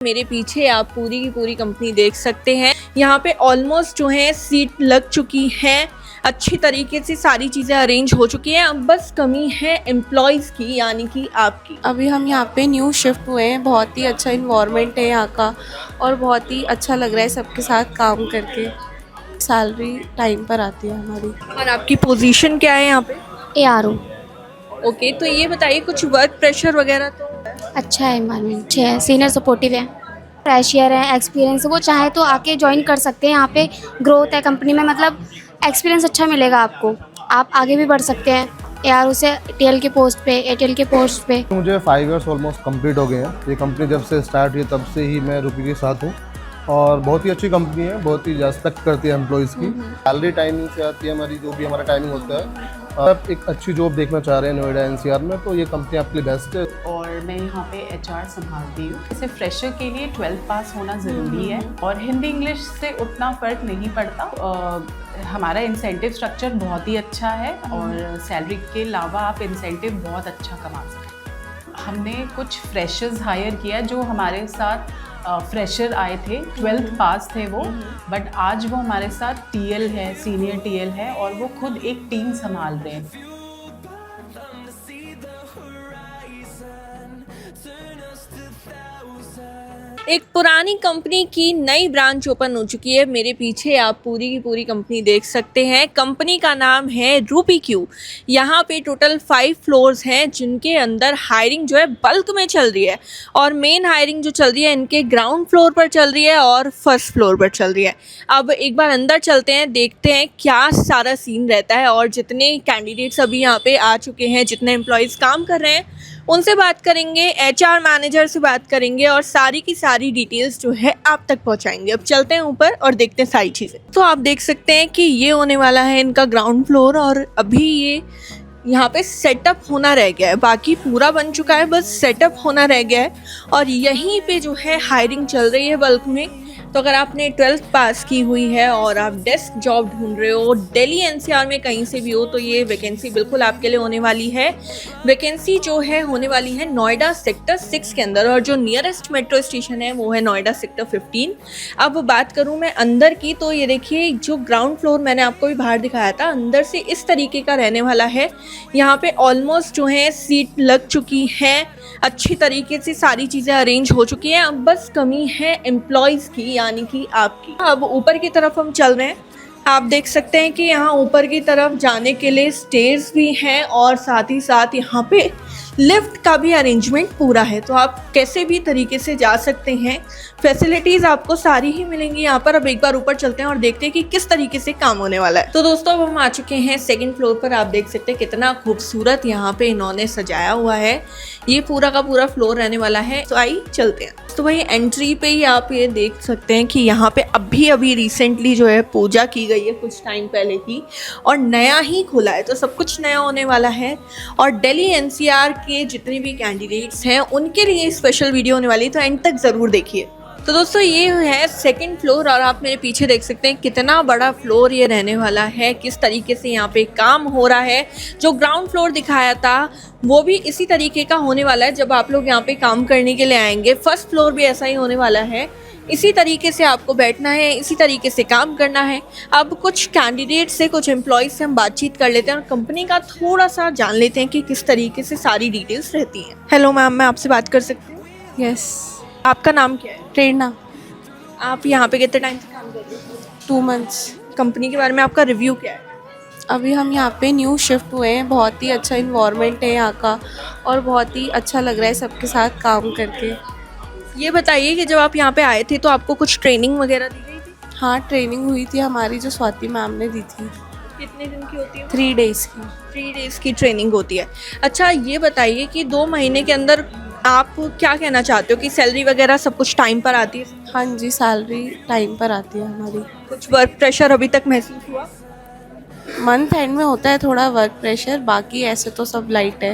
मेरे पीछे आप पूरी की पूरी कंपनी देख सकते हैं। यहाँ पे ऑलमोस्ट जो है सीट लग चुकी है, अच्छी तरीके से सारी चीज़ें अरेंज हो चुकी हैं। अब बस कमी है एम्प्लॉयज़ की, यानी कि आपकी। अभी हम यहाँ पे न्यू शिफ्ट हुए हैं। बहुत ही अच्छा इन्वायरमेंट है यहाँ का और बहुत ही अच्छा लग रहा है सबके साथ काम करके। सैलरी टाइम पर आती है हमारी। और आपकी पोजीशन क्या है यहाँ पे? ARO। ओके, तो ये बताइए कुछ वर्क प्रेशर वगैरह तो? अच्छा है, इन्वायरमेंट अच्छे है, सीनियर सपोर्टिव है, फ्रेशियर है, एक्सपीरियंस वो चाहे तो आके ज्वाइन कर सकते हैं। यहाँ पे ग्रोथ है कंपनी में, मतलब एक्सपीरियंस अच्छा मिलेगा आपको, आप आगे भी बढ़ सकते हैं ARO से TL के पोस्ट पे, ATL के पोस्ट पे। मुझे 5 इयर्स ऑलमोस्ट कंप्लीट हो गए हैं। ये कंपनी जब से स्टार्ट हुई तब से ही मैं रुपी के साथ हूँ और बहुत ही अच्छी कंपनी है, बहुत ही रेस्पेक्ट करती है एम्प्लॉयज़ की। सैलरी टाइमिंग से आती है हमारी, जो भी हमारा टाइमिंग होता है। आप एक अच्छी जॉब देखना चाह रहे हैं नोएडा NCR में, तो ये कंपनी आपके लिए बेस्ट है। और मैं यहाँ पे HR संभालती हूँ। जैसे फ्रेशर के लिए 12th पास होना ज़रूरी है और हिंदी इंग्लिश से उतना फ़र्क नहीं पड़ता। हमारा इंसेंटिव स्ट्रक्चर बहुत ही अच्छा है और सैलरी के अलावा आप इंसेंटिव बहुत अच्छा कमा सकते हैं। हमने कुछ फ्रेशर्स हायर किया जो हमारे साथ फ्रेशर आए थे, 12th पास थे वो, बट आज वो हमारे साथ TL है, सीनियर TL है और वो खुद एक टीम संभाल रहे हैं। एक पुरानी कंपनी की नई ब्रांच ओपन हो चुकी है। मेरे पीछे आप पूरी की पूरी कंपनी देख सकते हैं। कंपनी का नाम है रूपी क्यू। यहाँ पे टोटल 5 फ्लोर्स हैं जिनके अंदर हायरिंग जो है बल्क में चल रही है और मेन हायरिंग जो चल रही है इनके ग्राउंड फ्लोर पर चल रही है और फर्स्ट फ्लोर पर चल रही है। अब एक बार अंदर चलते हैं, देखते हैं क्या सारा सीन रहता है और जितने कैंडिडेट्स अभी यहाँ पे आ चुके हैं, जितने एम्प्लॉयज़ काम कर रहे हैं उनसे बात करेंगे, HR मैनेजर से बात करेंगे और सारी की सारी डिटेल्स जो है आप तक पहुंचाएंगे। अब चलते हैं ऊपर और देखते हैं सारी चीज़ें। तो आप देख सकते हैं कि ये होने वाला है इनका ग्राउंड फ्लोर और अभी ये यहाँ पे सेटअप होना रह गया है, बाकी पूरा बन चुका है, बस सेटअप होना रह गया है और यहीं पे जो है हायरिंग चल रही है बल्क में। तो अगर आपने 12th पास की हुई है और आप डेस्क जॉब ढूंढ रहे हो दिल्ली NCR में कहीं से भी हो, तो ये वैकेंसी बिल्कुल आपके लिए होने वाली है। वैकेंसी जो है होने वाली है नोएडा सेक्टर 6 के अंदर और जो नियरेस्ट मेट्रो स्टेशन है वो है नोएडा सेक्टर 15। अब बात करूं मैं अंदर की, तो ये देखिए जो ग्राउंड फ्लोर मैंने आपको भी बाहर दिखाया था, अंदर से इस तरीके का रहने वाला है। यहाँ पे ऑलमोस्ट जो है सीट लग चुकी है, अच्छी तरीके से सारी चीज़ें अरेंज हो चुकी हैं। अब बस कमी है एम्प्लॉयज़ की, यानी कि आपकी। अब ऊपर की तरफ हम चल रहे हैं। आप देख सकते हैं कि यहाँ ऊपर की तरफ जाने के लिए स्टेयर्स भी हैं और साथ ही साथ यहाँ पे लिफ्ट का भी अरेंजमेंट पूरा है, तो आप कैसे भी तरीके से जा सकते हैं। फैसिलिटीज़ आपको सारी ही मिलेंगी यहाँ पर। अब एक बार ऊपर चलते हैं और देखते हैं कि किस तरीके से काम होने वाला है। तो दोस्तों अब हम आ चुके हैं 2nd फ्लोर पर। आप देख सकते हैं कितना खूबसूरत यहाँ पे इन्होंने सजाया हुआ है। ये पूरा का पूरा फ्लोर रहने वाला है। तो आइए चलते हैं। तो भाई एंट्री पे ही आप ये देख सकते हैं कि यहाँ पे अभी रिसेंटली जो है पूजा की गई है कुछ टाइम पहले की और नया ही खुला है, तो सब कुछ नया होने वाला है। और दिल्ली NCR के जितने भी कैंडिडेट्स हैं उनके लिए स्पेशल वीडियो होने वाली है, तो एंड तक ज़रूर देखिए। तो दोस्तों ये है 2nd फ्लोर और आप मेरे पीछे देख सकते हैं कितना बड़ा फ्लोर ये रहने वाला है, किस तरीके से यहाँ पे काम हो रहा है। जो ग्राउंड फ्लोर दिखाया था वो भी इसी तरीके का होने वाला है जब आप लोग यहाँ पे काम करने के लिए आएंगे। फर्स्ट फ्लोर भी ऐसा ही होने वाला है, इसी तरीके से आपको बैठना है, इसी तरीके से काम करना है। अब कुछ कैंडिडेट से, कुछ एम्प्लॉयज़ से हम बातचीत कर लेते हैं और कंपनी का थोड़ा सा जान लेते हैं कि किस तरीके से सारी डिटेल्स रहती हैं। हेलो मैम, मैं आपसे बात कर सकती हूँ? यस। आपका नाम क्या है? प्रेरणा। आप यहाँ पे कितने टाइम से काम कर रहे हो? 2 मंथ्स। कंपनी के बारे में आपका रिव्यू क्या है? अभी हम यहाँ पे न्यू शिफ्ट हुए हैं। बहुत ही अच्छा इन्वायरमेंट है यहाँ का और बहुत ही अच्छा लग रहा है सबके साथ काम करके। ये बताइए कि जब आप यहाँ पे आए थे तो आपको कुछ ट्रेनिंग वगैरह दी गई थी? हाँ, ट्रेनिंग हुई थी हमारी, जो स्वाति मैम ने दी थी। कितने दिन की होती है? 3 डेज़ की। 3 डेज़ की ट्रेनिंग होती है। अच्छा ये बताइए कि 2 महीने के अंदर आप क्या कहना चाहते हो कि सैलरी वगैरह सब कुछ टाइम पर आती है? हाँ जी, सैलरी टाइम पर आती है हमारी। कुछ वर्क प्रेशर अभी तक महसूस हुआ? मंथ एंड में होता है थोड़ा वर्क प्रेशर, बाकी ऐसे तो सब लाइट है।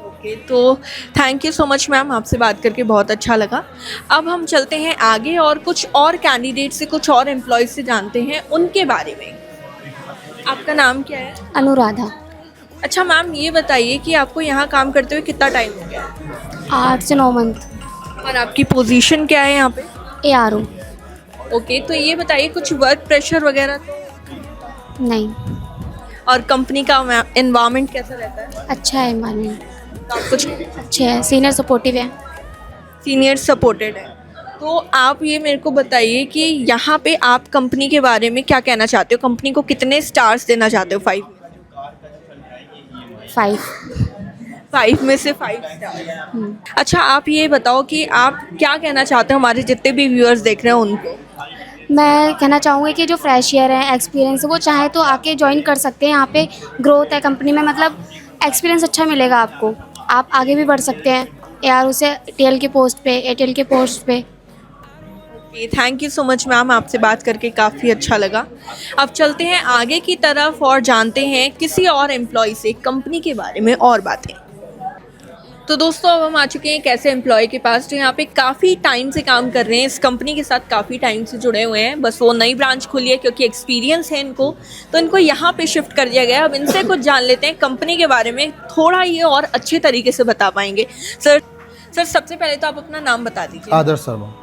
ओके, तो thank you so much ma'am, आपसे बात करके बहुत अच्छा लगा। अब हम चलते हैं आगे और कुछ और कैंडिडेट से, कुछ और एम्प्लॉयज़ से जानते हैं उनके बारे में। आपका नाम क्या है? अनुराधा। अच्छा मैम, ये बताइए कि आपको यहाँ काम करते हुए कितना टाइम हो गया? 8 से 9 मंथ। और आपकी पोजीशन क्या है यहाँ पे? ARO। ओके, तो ये बताइए कुछ वर्क प्रेशर वगैरह तो? नहीं, और कंपनी का एनवायरनमेंट कैसा रहता है? अच्छा है एनवायरनमेंट, तो आप कुछ अच्छे हैं, सीनियर सपोर्टिव है। सीनियर सपोर्टेड है। तो आप ये मेरे को बताइए कि यहाँ पे आप कंपनी के बारे में क्या कहना चाहते हो? कंपनी को कितने स्टार्स देना चाहते हो? 5? 5। 5 में से 5 स्टार। अच्छा, आप ये बताओ कि आप क्या कहना चाहते हो हमारे जितने भी व्यूअर्स देख रहे हैं उनको? मैं कहना चाहूँगी कि जो फ्रेशियर हैं, एक्सपीरियंस वो चाहे तो आके ज्वाइन कर सकते हैं। यहाँ पे ग्रोथ है कंपनी में, मतलब एक्सपीरियंस अच्छा मिलेगा आपको, आप आगे भी बढ़ सकते हैं ARO से TL के पोस्ट पे, ATL के पोस्ट पे। Thank you so much ma'am, आपसे बात करके काफ़ी अच्छा लगा। अब चलते हैं आगे की तरफ और जानते हैं किसी और एम्प्लॉय से कंपनी के बारे में और बातें। तो दोस्तों, अब हम आ चुके हैं एक ऐसे एम्प्लॉय के पास जो यहाँ पे काफ़ी टाइम से काम कर रहे हैं, इस कंपनी के साथ काफ़ी टाइम से जुड़े हुए हैं। बस वो नई ब्रांच खुली है क्योंकि एक्सपीरियंस है इनको, तो इनको यहाँ पे शिफ्ट कर दिया गया है। अब इनसे कुछ जान लेते हैं कंपनी के बारे में, थोड़ा ये और अच्छे तरीके से बता पाएंगे। सर सबसे पहले तो आप अपना नाम बता दीजिए। आदर्श शर्मा।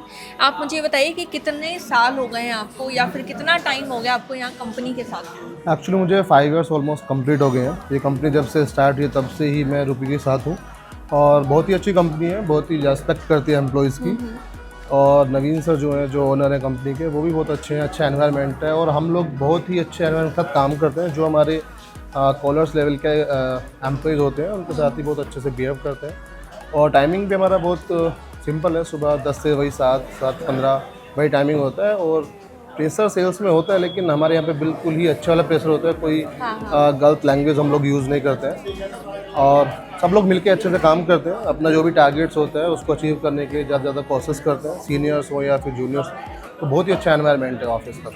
आप मुझे बताइए कि कितने साल हो गए हैं आपको, या फिर कितना टाइम हो गया आपको यहाँ कंपनी के साथ? एक्चुअली मुझे 5 इयर्स ऑलमोस्ट कंप्लीट हो गए हैं। ये कंपनी जब से स्टार्ट हुई तब से ही मैं रूपी के साथ हूँ और बहुत ही अच्छी कंपनी है, बहुत ही रेस्पेक्ट करती है एम्प्लॉयज़ की। और नवीन सर जो हैं, जो ओनर हैं कंपनी के, वो भी बहुत अच्छे हैं, अच्छा एनवायरनमेंट है और हम लोग बहुत ही अच्छे एनवायरनमेंट के साथ काम करते हैं। जो हमारे कॉलर्स लेवल के एम्प्लॉयज़ होते हैं उनके साथ ही बहुत अच्छे से बिहेव करते हैं। और टाइमिंग भी हमारा बहुत सिंपल है, सुबह 10 से वही 7-7:15 वही टाइमिंग होता है। और प्रेशर सेल्स में होता है, लेकिन हमारे यहाँ पे बिल्कुल ही अच्छा वाला प्रेशर होता है, कोई गलत लैंग्वेज हम लोग यूज़ नहीं करते हैं और सब लोग मिलके अच्छे से काम करते हैं। अपना जो भी टारगेट्स होता है उसको अचीव करने के लिए ज़्यादा से ज़्यादा कोशिश करते हैं, सीनियर्स हो या फिर जूनियर्स। तो बहुत ही अच्छा एनवायरनमेंट है ऑफिस का।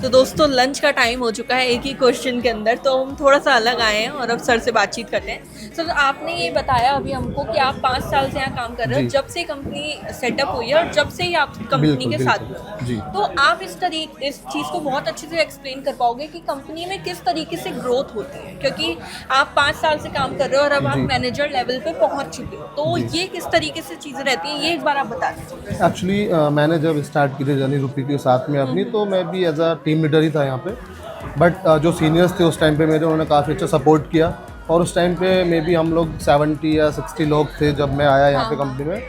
तो दोस्तों, लंच का टाइम हो चुका है एक ही क्वेश्चन के अंदर, तो हम थोड़ा सा अलग आए हैं और अब सर से बातचीत करते हैं। सर, आपने ये बताया अभी हमको कि आप 5 साल से यहाँ काम कर रहे हो, जी। जब से कंपनी सेटअप हुई है और जब से ही आप कंपनी बिल्कुल, के साथ बिल्कुल। हो। जी। तो आप इस चीज़ को बहुत अच्छे से एक्सप्लेन कर पाओगे कि कंपनी में किस तरीके से ग्रोथ होती है, क्योंकि आप 5 साल से काम कर रहे हो और अब आप जी। मैनेजर लेवल पे पहुँच चुके हो, तो ये किस तरीके से चीज़ें रहती हैं, ये एक बार आप बता दीजिए। एक्चुअली मैंने जब स्टार्ट की थी जर्नी रूपी के साथ में अपनी, तो मैं भी एज अ टीम लीडर ही था यहाँ पे। बट जो सीनियर्स थे उस टाइम पे मेरे, उन्होंने काफ़ी अच्छा सपोर्ट किया और उस टाइम पे मे बी हम लोग 70 या 60 लोग थे जब मैं आया यहाँ पे कंपनी में।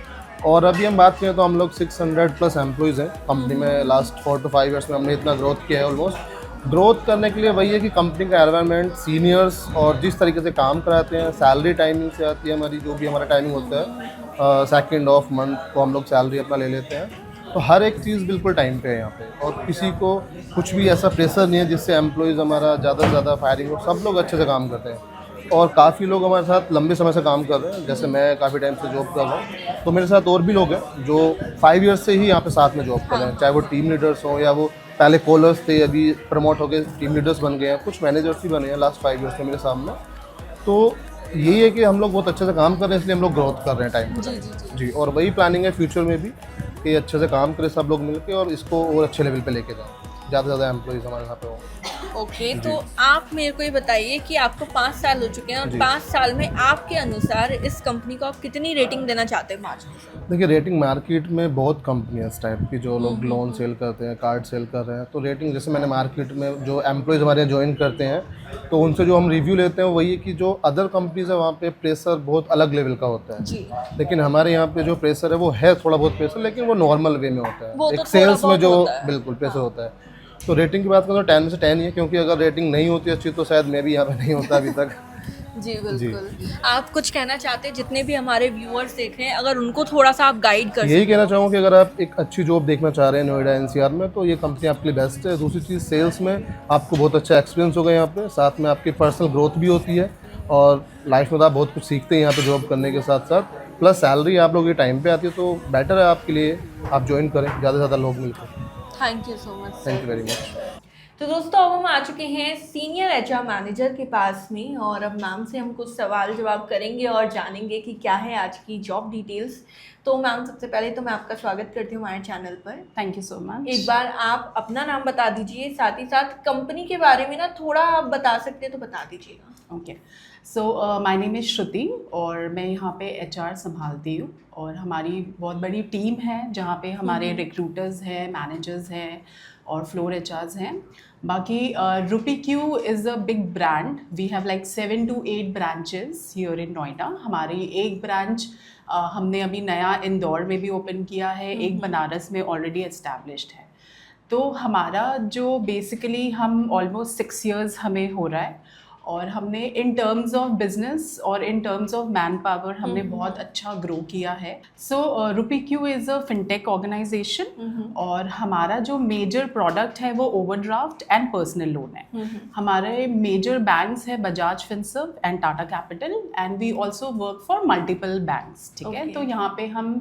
और अभी हम बात करें तो हम लोग 600+ एम्प्लॉयज़ हैं कंपनी में। लास्ट 4 to 5 ईयर्स में हमने इतना ग्रोथ किया है। ऑलमोस्ट ग्रोथ करने के लिए वही है कि कंपनी का एनवायरनमेंट, सीनियर्स और जिस तरीके से काम कराते हैं, सैलरी टाइमिंग से आती है हमारी, जो भी हमारा टाइमिंग होता है 2nd ऑफ मंथ को हम लोग सैलरी अपना ले लेते हैं। तो हर एक चीज़ बिल्कुल टाइम पे है यहाँ पे और किसी को कुछ भी ऐसा प्रेशर नहीं है जिससे एम्प्लॉयज़ हमारा ज़्यादा से ज़्यादा फायरिंग हो। सब लोग अच्छे से काम करते हैं और काफ़ी लोग हमारे साथ लंबे समय से काम कर रहे हैं। जैसे मैं काफ़ी टाइम से जॉब कर रहा हूँ, तो मेरे साथ और भी लोग हैं जो 5 ईयर्स से ही यहाँ पे साथ में जॉब कर रहे हैं, चाहे वो टीम लीडर्स हों या वो पहले कॉलर्स थे, अभी प्रमोट होकर टीम लीडर्स बन गए हैं, कुछ मैनेजर्स भी बने हैं लास्ट 5 ईयर्स में मेरे सामने। तो यही है कि हम लोग बहुत अच्छे से काम कर रहे हैं, इसलिए हम लोग ग्रोथ कर रहे हैं टाइम पे। जी, और वही प्लानिंग है फ्यूचर में भी कि अच्छे से काम करें सब लोग मिलके और इसको और अच्छे लेवल पे लेके जाएं, ज़्यादा से ज़्यादा एम्प्लॉइज़ हमारे यहाँ पे हो। ओके, तो आप मेरे को ये बताइए कि आपको 5 साल हो चुके हैं और 5 साल में आपके अनुसार इस कंपनी को आप कितनी रेटिंग देना चाहते हैं 5 में से? देखिए, रेटिंग मार्केट में बहुत कंपनी है इस टाइप की, जो लोग लोन सेल करते हैं, कार्ड सेल कर रहे हैं। तो रेटिंग, जैसे मैंने मार्केट में जो एम्प्लॉयज़ हमारे यहाँ ज्वाइन करते हैं, तो उनसे जो हम रिव्यू लेते हैं वही है कि जो अदर कंपनीज है वहाँ पे प्रेशर बहुत अलग लेवल का होता है जी। लेकिन हमारे यहाँ पे जो प्रेशर है वो है थोड़ा बहुत प्रेशर, लेकिन वो नॉर्मल वे में होता वो है। तो एक सेल्स थोड़ा में जो बहुत होता है। बिल्कुल प्रेशर होता है। तो रेटिंग की बात करें तो 10 में से 10 ही है, क्योंकि अगर रेटिंग नहीं होती अच्छी तो शायद मैं भी यहाँ पे नहीं होता अभी तक। जी बिल्कुल। आप कुछ कहना चाहते हैं जितने भी हमारे व्यूअर्स देख रहे हैं, अगर उनको थोड़ा सा आप गाइड कर यही कहना चाहूँगा कि अगर आप एक अच्छी जॉब देखना चाह रहे हैं नोएडा NCR में, तो ये कंपनी आपके लिए बेस्ट है। दूसरी चीज़, सेल्स में आपको बहुत अच्छा एक्सपीरियंस होगा यहाँ पे, साथ में आपकी पर्सनल ग्रोथ भी होती है और लाइफ में तो आप बहुत कुछ सीखते हैं यहाँ पे जॉब करने के साथ साथ। प्लस सैलरी आप लोग ये टाइम पे आती है, तो बेटर है आपके लिए, आप ज्वाइन करें ज़्यादा से ज़्यादा लोग मिलकर। Thank you so much. Thank you very much. तो दोस्तों, अब हम आ चुके हैं सीनियर HR मैनेजर के पास में और अब मैम से हम कुछ सवाल जवाब करेंगे और जानेंगे कि क्या है आज की जॉब डिटेल्स। तो मैम, सबसे पहले तो मैं आपका स्वागत करती हूँ हमारे चैनल पर। Thank you so much. एक बार आप अपना नाम बता दीजिए, साथ ही साथ कंपनी के बारे में ना थोड़ा आप बता सकते हैं तो बता दीजिएगा। Okay, so my name is Shruti और मैं यहाँ पे HR संभालती हूँ और हमारी बहुत बड़ी टीम है जहाँ पे हमारे रिक्रूटर्स हैं, मैनेजर्स हैं और फ्लोर HRs हैं. बाकी RuPiQ is a big brand. We have like 7 to 8 branches here in Noida. हमारी एक ब्रांच हमने अभी नया इंदौर में भी ओपन किया है, एक बनारस में ऑलरेडी एस्टैब्लिश्ड है. तो हमारा जो बेसिकली हम ऑलमोस्ट 6 years हमें हो रहा है और हमने इन टर्म्स ऑफ बिजनेस और in terms of manpower हमने बहुत अच्छा ग्रो किया है. So RuPiQ is a fintech organisation और हमारा जो मेजर प्रोडक्ट है वो ओवरड्राफ्ट एंड पर्सनल लोन है. हमारे मेजर बैंक्स है Bajaj Finserv and Tata Capital and we also work for multiple banks. ठीक है, तो यहाँ पे हम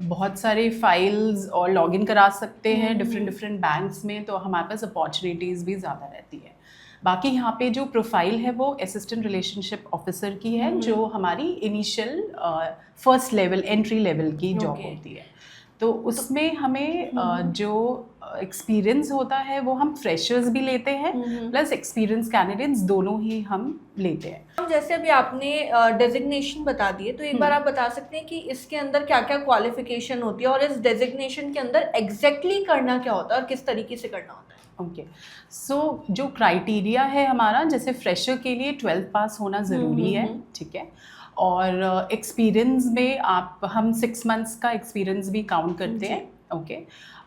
बहुत सारे फाइल्स और लॉगिन करा सकते हैं डिफरेंट बैंक्स में, तो हमारे पास अपॉर्चुनिटीज़ भी ज़्यादा रहती है. बाकी यहाँ पे जो प्रोफाइल है वो असिस्टेंट रिलेशनशिप ऑफिसर की है जो हमारी initial first level entry level की जॉब होती है. तो उसमें हमें जो एक्सपीरियंस होता है वो हम फ्रेशर्स भी लेते हैं प्लस एक्सपीरियंस कैंडिडेट्स दोनों ही हम लेते हैं. जैसे अभी आपने डेजिग्नेशन बता दिए, तो एक बार आप बता सकते हैं कि इसके अंदर क्या क्या क्वालिफिकेशन होती है और इस डेजिग्नेशन के अंदर एग्जैक्टली करना क्या होता है और किस तरीके से करना होता है? ओके, सो जो क्राइटेरिया है हमारा, जैसे फ्रेशर के लिए 12th पास होना ज़रूरी है. ठीक है, और एक्सपीरियंस में हम 6 months का एक्सपीरियंस भी काउंट करते हैं. ओके,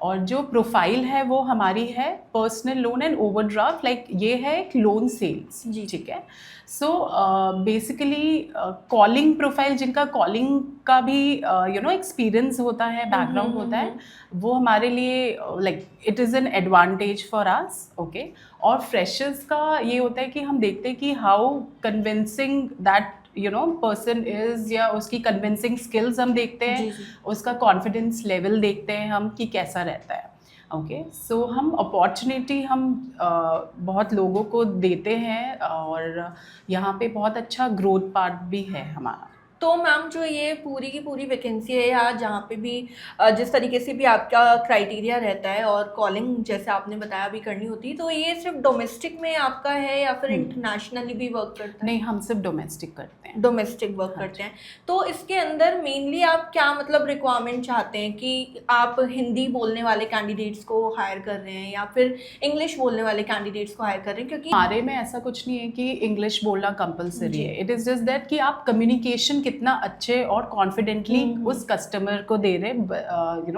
और जो प्रोफाइल है वो हमारी है personal loan and overdraft, like ये है एक लोन सेल्स. ठीक है, सो बेसिकली कॉलिंग प्रोफाइल, जिनका कॉलिंग का भी एक्सपीरियंस होता है, बैकग्राउंड होता है, वो हमारे लिए like it is an advantage for us. Okay, और फ्रेशर्स का ये होता है कि हम देखते हैं कि how convincing that person is, या उसकी कन्विंसिंग स्किल्स हम देखते हैं, उसका कॉन्फिडेंस लेवल देखते हैं हम कि कैसा रहता है. ओके, सो हम अपॉर्चुनिटी हम बहुत लोगों को देते हैं और यहाँ पे बहुत अच्छा ग्रोथ पार्ट भी है हमारा. तो मैम जो ये पूरी की पूरी वैकेंसी है या जहाँ पे भी जिस तरीके से भी आपका क्राइटेरिया रहता है और कॉलिंग जैसे आपने बताया भी करनी होती है, तो ये सिर्फ डोमेस्टिक में आपका है या फिर इंटरनेशनली भी वर्क करता है? नहीं, हम सिर्फ डोमेस्टिक करते हैं. डोमेस्टिक वर्क करते हैं. तो इसके अंदर मेनली आप क्या मतलब रिक्वायरमेंट चाहते हैं कि आप हिंदी बोलने वाले कैंडिडेट्स को हायर कर रहे हैं या फिर इंग्लिश बोलने वाले कैंडिडेट्स को हायर कर रहे हैं? क्योंकि हमारे में ऐसा कुछ नहीं है कि इंग्लिश बोलना कंपलसरी है. इट इज़ जस्ट दैट कि आप कम्युनिकेशन कितना अच्छे और कॉन्फिडेंटली उस कस्टमर को दे रहे,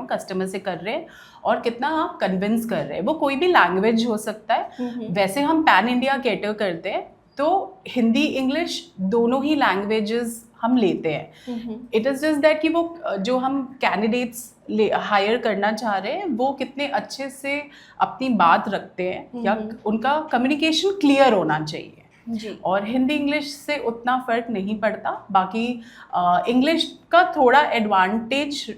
कस्टमर से कर रहे हैं और कितना आप कन्विंस कर रहे हैं. वो कोई भी लैंग्वेज हो सकता है. वैसे हम पैन इंडिया कैटर करते हैं, तो हिंदी इंग्लिश दोनों ही लैंग्वेजेस हम लेते हैं. इट इज़ जस्ट दैट कि वो जो हम कैंडिडेट्स हायर करना चाह रहे हैं वो कितने अच्छे से अपनी बात रखते हैं या उनका कम्युनिकेशन क्लियर होना चाहिए. जी. और हिंदी इंग्लिश से उतना फ़र्क नहीं पड़ता. बाकी इंग्लिश का थोड़ा एडवांटेज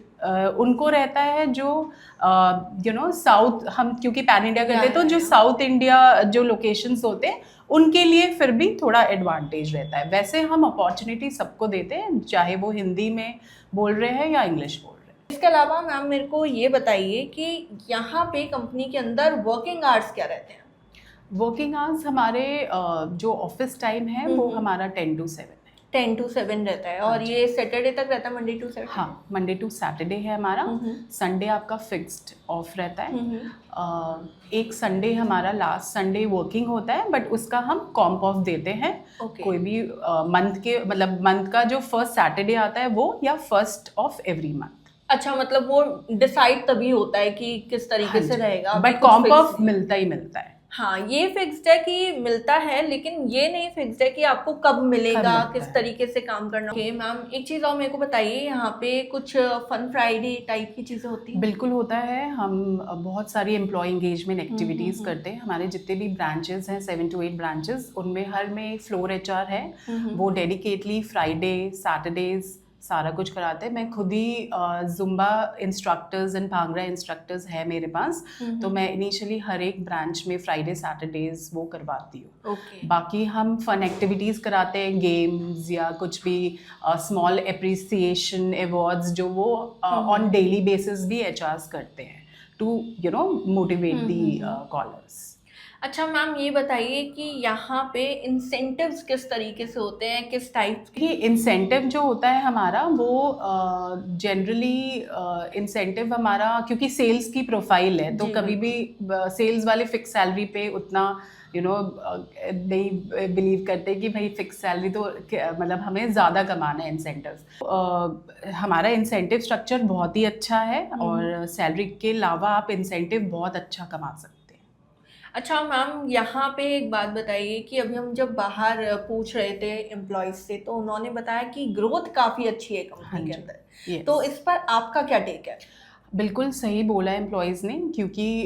उनको रहता है जो साउथ, हम क्योंकि पैन इंडिया करते हैं तो जो साउथ इंडिया जो लोकेशंस होते हैं उनके लिए फिर भी थोड़ा एडवांटेज रहता है. वैसे हम अपॉर्चुनिटी सबको देते हैं, चाहे वो हिंदी में बोल रहे हैं या इंग्लिश बोल रहे हैं. इसके अलावा मैम मेरे को ये बताइए कि यहाँ पे कंपनी के अंदर वर्किंग आवर्स क्या रहते हैं? वर्किंग आवर्स हमारे जो ऑफिस टाइम है वो हमारा 10 to 7 है. 10 to 7 रहता है और ये सैटरडे तक रहता है, मंडे टू सैटरडे? हाँ, मंडे टू सैटरडे है हमारा. संडे आपका फिक्स्ड ऑफ रहता है. एक संडे हमारा लास्ट संडे वर्किंग होता है, बट उसका हम कॉम्प ऑफ देते हैं. कोई भी मंथ के, मतलब मंथ का जो फर्स्ट सैटरडे आता है वो, या फर्स्ट ऑफ एवरी मंथ. अच्छा, मतलब वो डिसाइड तभी होता है कि किस तरीके से रहेगा, बट कॉम्प ऑफ मिलता ही मिलता है. हाँ, ये फिक्स्ड है कि मिलता है, लेकिन ये नहीं फिक्स्ड है कि आपको कब मिलेगा, किस तरीके से काम करना. ओके मैम, एक चीज़ और मेरे को बताइए, यहाँ पे कुछ फन फ्राइडे टाइप की चीज़ें होती हैं? बिल्कुल होता है. हम बहुत सारी एम्प्लॉय एंगेजमेंट एक्टिविटीज़ करते हैं. हमारे जितने भी ब्रांचेस हैं, 7 to 8 ब्रांचेस, उनमें हर में फ्लोर HR है. वो डेडिकेटली फ्राइडे सैटरडेज सारा कुछ कराते हैं. मैं खुद ही Zumba instructors and bhangra instructors है मेरे पास, तो मैं इनिशियली हर एक ब्रांच में फ्राइडे सैटरडेज वो करवाती हूँ. बाकी हम फन एक्टिविटीज़ कराते हैं, गेम्स या कुछ भी स्मॉल एप्रिसिएशन अवार्ड्स जो वो ऑन डेली बेसिस भी HRs करते हैं टू मोटिवेट दी कॉलर्स. अच्छा मैम, ये बताइए कि यहाँ पे इंसेंटिव्स किस तरीके से होते हैं, किस टाइप के? कि इंसेंटिव जो होता है हमारा वो जनरली इंसेंटिव हमारा, क्योंकि सेल्स की प्रोफाइल है तो जी, कभी भी सेल्स वाले फिक्स सैलरी पे उतना नहीं बिलीव करते कि भाई फिक्स सैलरी तो मतलब हमें ज़्यादा कमाना है इंसेंटिव। हमारा इंसेंटिव स्ट्रक्चर बहुत ही अच्छा है और सैलरी के अलावा आप इंसेंटिव बहुत अच्छा कमा सकते हैं। अच्छा मैम, यहाँ पे एक बात बताइए कि अभी हम जब बाहर पूछ रहे थे एम्प्लॉयज से तो उन्होंने बताया कि ग्रोथ काफ़ी अच्छी है हाँ कंपनी के जी, अंदर। yes। तो इस पर आपका क्या टेक है? बिल्कुल सही बोला एम्प्लॉयज़ ने, क्योंकि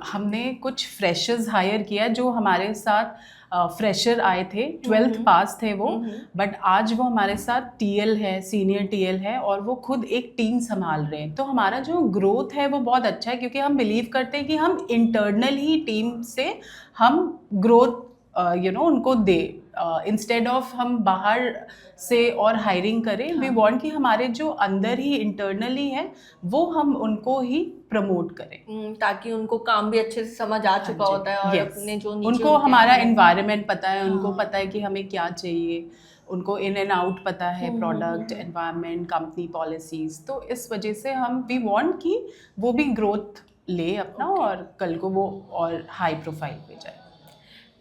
हमने कुछ फ्रेशर्स हायर किया जो हमारे साथ फ्रेशर आए थे, 12th पास थे वो, बट आज वो हमारे साथ टीएल है, सीनियर टीएल है और वो खुद एक टीम संभाल रहे हैं। तो हमारा जो ग्रोथ है वो बहुत अच्छा है, क्योंकि हम बिलीव करते हैं कि हम इंटरनल ही टीम से हम ग्रोथ उनको दे, इंस्टेड ऑफ हम बाहर से और हायरिंग करें। वी वांट कि हमारे जो अंदर ही इंटरनली है वो हम उनको ही प्रमोट करें, ताकि उनको काम भी अच्छे से समझ आ चुका हाँ जी, होता है और yes। अपने जो नीचे उनको उनके हमारा हैं। एनवायरनमेंट पता है, उनको पता है कि हमें क्या चाहिए, उनको इन एंड आउट पता है, प्रोडक्ट, एनवायरनमेंट, कंपनी पॉलिसीज। तो इस वजह से हम वी वांट कि वो भी ग्रोथ ले अपना और कल को वो और हाई प्रोफाइल पे जाए।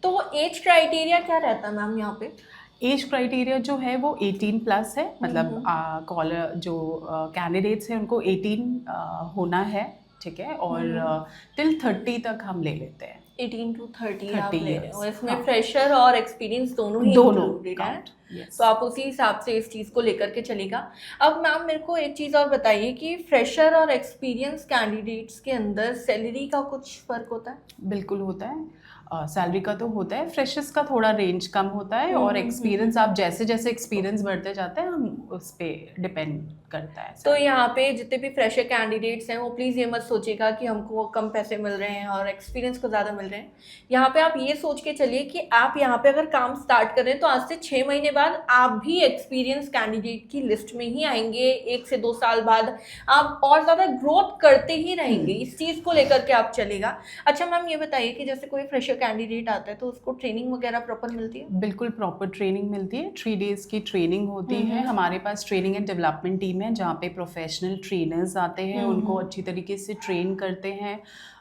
तो एज क्राइटेरिया क्या रहता है मैम यहाँ पे? एज क्राइटेरिया जो है वो 18 प्लस है, मतलब कॉलर जो कैंडिडेट्स हैं उनको 18 होना है, ठीक है, और टिल 30 तक हम ले लेते हैं। 18 to 30 आप 30 ले रहे हो, years, इसमें हाँ। फ्रेशर और एक्सपीरियंस दोनों ही दोनों included है। count, yes। तो आप उसी हिसाब से इस चीज़ को लेकर के चलेगा। अब मैम मेरे को एक चीज़ और बताइए कि फ्रेशर और एक्सपीरियंस कैंडिडेट्स के अंदर सैलरी का कुछ फ़र्क होता है? बिल्कुल होता है, सैलरी का तो होता है, फ्रेशर्स का थोड़ा रेंज कम होता है और एक्सपीरियंस आप जैसे जैसे एक्सपीरियंस बढ़ते जाते हैं हम उस पर डिपेंड करता है। तो यहाँ पे जितने भी फ्रेशर कैंडिडेट्स हैं वो प्लीज़ ये मत सोचिएगा कि हमको कम पैसे मिल रहे हैं और एक्सपीरियंस को ज़्यादा मिल रहे हैं। यहाँ पे आप ये सोच के चलिए कि आप यहाँ पे अगर काम स्टार्ट कर रहे हैं तो आज से 6 महीने बाद आप भी एक्सपीरियंस कैंडिडेट की लिस्ट में ही आएंगे। 1 से 2 साल बाद आप और ज़्यादा ग्रोथ करते ही रहेंगे, इस चीज़ को लेकर के आप चलेगा। अच्छा मैम, ये बताइए कि जैसे कोई फ्रेशर कैंडिडेट आता है तो उसको ट्रेनिंग वगैरह प्रॉपर मिलती है? बिल्कुल प्रॉपर ट्रेनिंग मिलती है, 3 डेज की ट्रेनिंग होती है। हमारे पास ट्रेनिंग एंड डेवलपमेंट टीम है जहाँ पे प्रोफेशनल ट्रेनर्स आते हैं, उनको अच्छी तरीके से ट्रेन करते हैं,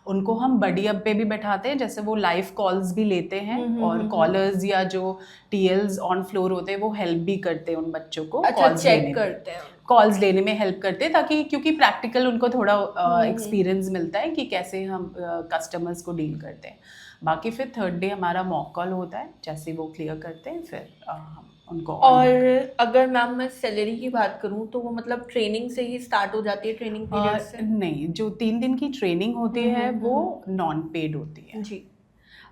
उनको हम बडी अप पे भी बैठाते हैं, जैसे वो लाइव कॉल्स भी लेते हैं और कॉलर्स या जो टीएल्स ऑन फ्लोर होते हैं वो हेल्प भी करते हैं उन बच्चों को, अच्छा, चेक करते हैं, कॉल्स लेने में हेल्प करते हैं, ताकि क्योंकि प्रैक्टिकल उनको थोड़ा एक्सपीरियंस मिलता है कि कैसे हम कस्टमर्स को डील करते हैं। बाकी फिर 3rd डे हमारा मॉक कॉल होता है, जैसे वो क्लियर करते हैं फिर हम उनको। और अगर मैम मैं सैलरी की बात करूं तो वो मतलब ट्रेनिंग से ही स्टार्ट हो जाती है, ट्रेनिंग पीरियड से? नहीं, जो 3 दिन की ट्रेनिंग होती है वो नॉन पेड होती है जी,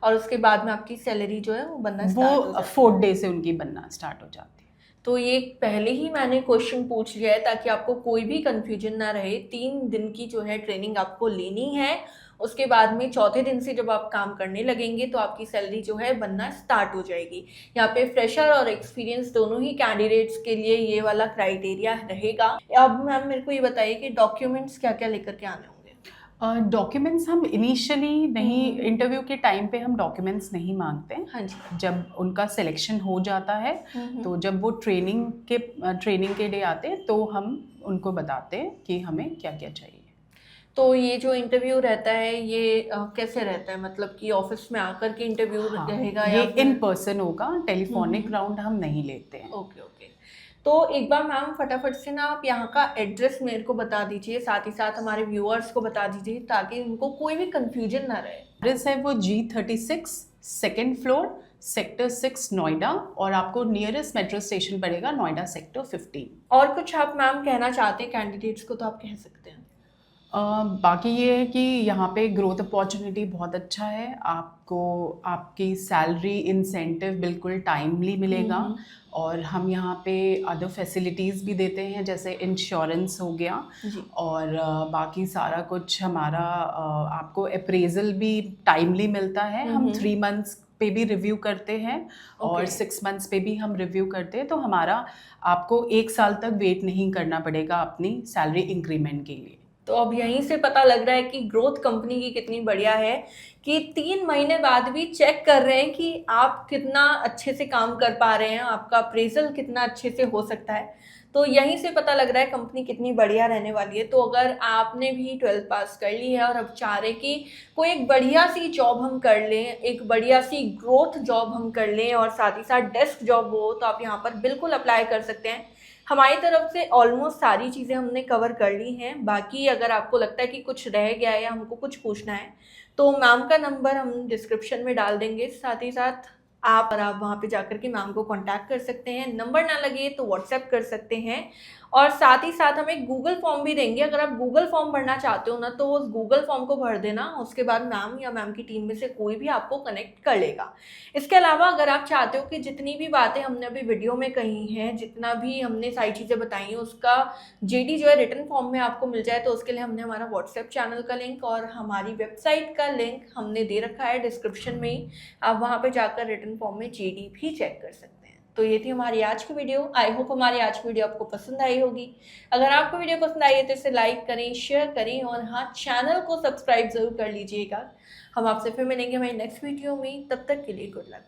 और उसके बाद में आपकी सैलरी जो है वो बनना स्टार्ट हो वो जाती है। 4th डे से उनकी बनना स्टार्ट हो जाती है। तो ये पहले ही मैंने क्वेश्चन पूछ लिया है ताकि आपको कोई भी कंफ्यूजन ना रहे। 3 दिन की जो है ट्रेनिंग आपको लेनी है, उसके बाद में 4थे दिन से जब आप काम करने लगेंगे तो आपकी सैलरी जो है बनना स्टार्ट हो जाएगी। यहाँ पे फ्रेशर और एक्सपीरियंस दोनों ही कैंडिडेट्स के लिए ये वाला क्राइटेरिया रहेगा। अब मैम मेरे को ये बताइए कि डॉक्यूमेंट्स क्या क्या लेकर के आने होंगे? डॉक्यूमेंट्स हम इनिशियली नहीं, इंटरव्यू के टाइम पे हम डॉक्यूमेंट्स नहीं मांगते हैं। हाँ जी। जब उनका सिलेक्शन हो जाता है तो जब वो ट्रेनिंग के डे आते हैं तो हम उनको बताते हैं कि हमें क्या क्या चाहिए। तो ये जो इंटरव्यू रहता है ये कैसे रहता है, मतलब कि ऑफिस में आकर के इंटरव्यू रहेगा ये या इन पर्सन होगा, टेलीफोनिक राउंड हम नहीं लेते हैं। Okay okay. तो एक बार मैम फटाफट से ना आप यहाँ का एड्रेस मेरे को बता दीजिए, साथ ही साथ हमारे व्यूअर्स को बता दीजिए ताकि उनको कोई भी कंफ्यूजन ना रहे। एड्रेस है वो G36 2nd floor sector 6 Noida, और आपको नियरेस्ट मेट्रो स्टेशन पड़ेगा नोएडा सेक्टर 15। और कुछ आप मैम कहना चाहते हैं कैंडिडेट्स को तो आप कह सकते हैं। बाकी ये है कि यहाँ पे ग्रोथ अपॉर्चुनिटी बहुत अच्छा है, आपको आपकी सैलरी इंसेंटिव बिल्कुल टाइमली मिलेगा, और हम यहाँ पे अदर फैसिलिटीज़ भी देते हैं जैसे इंश्योरेंस हो गया, और बाकी सारा कुछ हमारा आपको अप्रेजल भी टाइमली मिलता है। हम 3 मंथ्स पे भी रिव्यू करते हैं और 6 मंथ्स पे भी हम रिव्यू करते हैं, तो हमारा आपको 1 साल तक वेट नहीं करना पड़ेगा अपनी सैलरी इंक्रीमेंट के लिए। तो अब यहीं से पता लग रहा है कि ग्रोथ कंपनी की कितनी बढ़िया है कि 3 महीने बाद भी चेक कर रहे हैं कि आप कितना अच्छे से काम कर पा रहे हैं, आपका अप्रेजल कितना अच्छे से हो सकता है। तो यहीं से पता लग रहा है कंपनी कितनी बढ़िया रहने वाली है। तो अगर आपने भी 12th पास कर ली है और अब चाह रहे कि कोई एक बढ़िया सी जॉब हम कर लें, एक बढ़िया सी ग्रोथ जॉब हम कर लें और साथ ही साथ डेस्क जॉब हो, तो आप यहाँ पर बिल्कुल अप्लाई कर सकते हैं। हमारी तरफ से ऑलमोस्ट सारी चीज़ें हमने कवर कर ली हैं। बाकी अगर आपको लगता है कि कुछ रह गया है या हमको कुछ पूछना है तो मैम का नंबर हम डिस्क्रिप्शन में डाल देंगे। साथ ही साथ आप वहाँ पे जाकर के मैम को कांटेक्ट कर सकते हैं। नंबर ना लगे तो व्हाट्सएप कर सकते हैं और साथ ही साथ हम एक गूगल फॉर्म भी देंगे। अगर आप गूगल फॉर्म भरना चाहते हो ना तो उस गूगल फॉर्म को भर देना, उसके बाद मैम या मैम की टीम में से कोई भी आपको कनेक्ट कर लेगा। इसके अलावा अगर आप चाहते हो कि जितनी भी बातें हमने अभी वीडियो में कही हैं, जितना भी हमने सारी चीज़ें बताई हैं, उसका जेडी जो है रिटन फॉर्म में आपको मिल जाए, तो उसके लिए हमने हमारा व्हाट्सएप चैनल का लिंक और हमारी वेबसाइट का लिंक हमने दे रखा है डिस्क्रिप्शन में ही। आप वहाँ पर जाकर रिटन फॉर्म में जेडी भी चेक कर सकते हैं। तो ये थी हमारी आज की वीडियो। आई होप हमारी आज की वीडियो आपको पसंद आई होगी। अगर आपको वीडियो पसंद आई है तो इसे लाइक करें, शेयर करें और हाँ, चैनल को सब्सक्राइब जरूर कर लीजिएगा। हम आपसे फिर मिलेंगे हमारी नेक्स्ट वीडियो में। तब तक के लिए गुड लक।